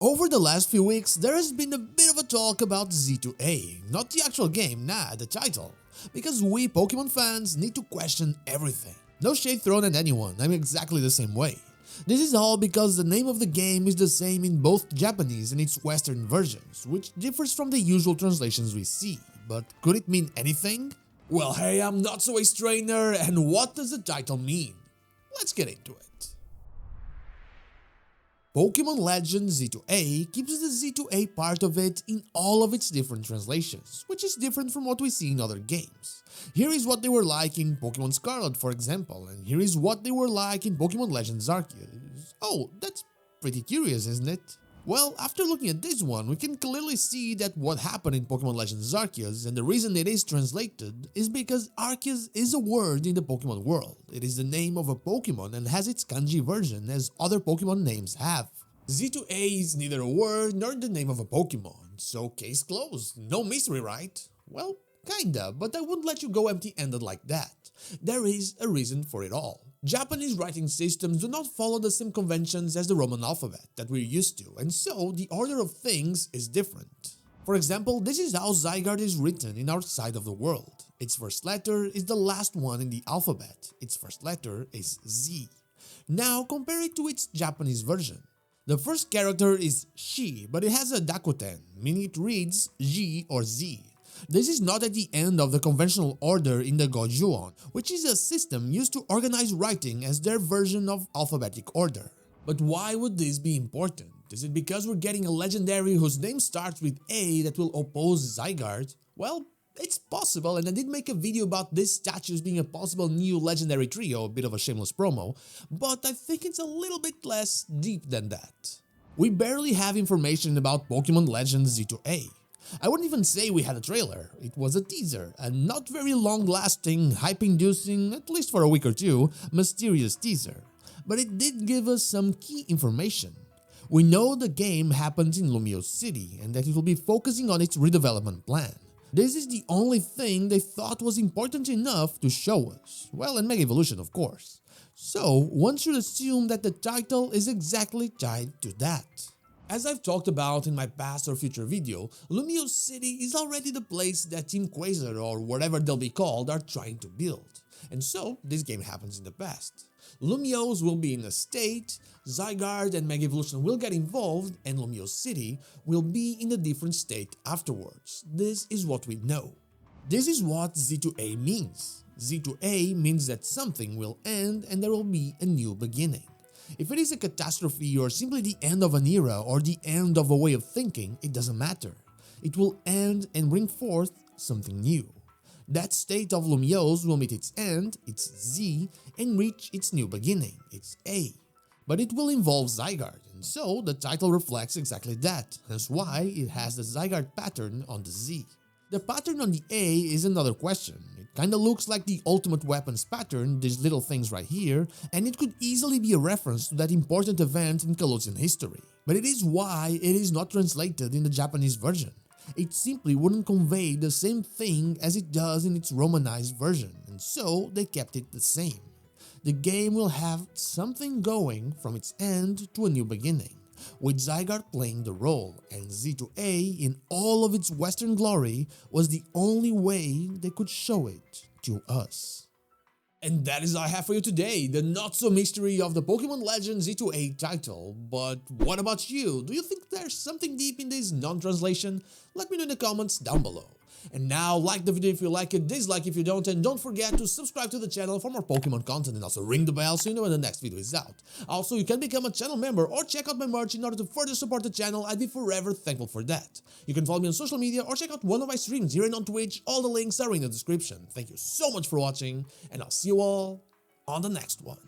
Over the last few weeks, there has been a bit of a talk about Z2A, not the actual game, nah, the title. Because we Pokemon fans need to question everything. No shade thrown at anyone, I'm exactly the same way. This is all because the name of the game is the same in both Japanese and its Western versions, which differs from the usual translations we see. But could it mean anything? Well, hey, I'm not so a strainer, and what does the title mean? Let's get into it. Pokémon Legends Z2A keeps the Z2A part of it in all of its different translations, which is different from what we see in other games. Here is what they were like in Pokémon Scarlet, for example, and here is what they were like in Pokémon Legends Arceus. Oh, that's pretty curious, isn't it? Well, after looking at this one, we can clearly see that what happened in Pokémon Legends Arceus, and the reason it is translated, is because Arceus is a word in the Pokémon world. It is the name of a Pokémon and has its kanji version, as other Pokémon names have. Z2A is neither a word nor the name of a Pokémon, so case closed. No mystery, right? Well, kinda, but I wouldn't let you go empty-handed like that. There is a reason for it all. Japanese writing systems do not follow the same conventions as the Roman alphabet that we're used to, and so the order of things is different. For example, this is how Zygarde is written in our side of the world. Its first letter is the last one in the alphabet. Its first letter is Z. Now compare it to its Japanese version. The first character is Shi, but it has a dakuten, meaning it reads Ji or Z. This is not at the end of the conventional order in the Gojuon, which is a system used to organize writing as their version of alphabetic order. But why would this be important? Is it because we're getting a legendary whose name starts with A that will oppose Zygarde? Well, it's possible, and I did make a video about this status being a possible new legendary trio, a bit of a shameless promo, but I think it's a little bit less deep than that. We barely have information about Pokémon Legends Z2A. I wouldn't even say we had a trailer. It was a teaser, a not very long-lasting, hype-inducing, at least for a week or two, mysterious teaser. But it did give us some key information. We know the game happens in Lumiose City and that it will be focusing on its redevelopment plan. This is the only thing they thought was important enough to show us. Well, and Mega Evolution, of course. So, one should assume that the title is exactly tied to that. As I've talked about in my past or future video, Lumiose City is already the place that Team Quasar or whatever they'll be called are trying to build. And so, this game happens in the past. Lumiose will be in a state, Zygarde and Mega Evolution will get involved, and Lumiose City will be in a different state afterwards. This is what we know. This is what Z2A means. Z2A means that something will end and there will be a new beginning. If it is a catastrophe or simply the end of an era or the end of a way of thinking, it doesn't matter. It will end and bring forth something new. That state of Lumiose will meet its end, its Z, and reach its new beginning, its A. But it will involve Zygarde, and so the title reflects exactly that, hence why it has the Zygarde pattern on the Z. The pattern on the A is another question. It kinda looks like the ultimate weapons pattern, these little things right here, and it could easily be a reference to that important event in Kalosian history. But it is why it is not translated in the Japanese version. It simply wouldn't convey the same thing as it does in its Romanized version, and so they kept it the same. The game will have something going from its end to a new beginning, with Zygarde playing the role, and Z2A in all of its Western glory was the only way they could show it to us. And that is all I have for you today, the not-so-mystery of the Pokémon Legends Z2A title. But what about you? Do you think there's something deep in this non-translation? Let me know in the comments down below. And now, like the video if you like it, dislike if you don't, and don't forget to subscribe to the channel for more Pokemon content, and also ring the bell so you know when the next video is out. Also, you can become a channel member or check out my merch in order to further support the channel. I'd be forever thankful for that. You can follow me on social media or check out one of my streams here and on Twitch. All the links are in the description. Thank you so much for watching, and I'll see you all on the next one.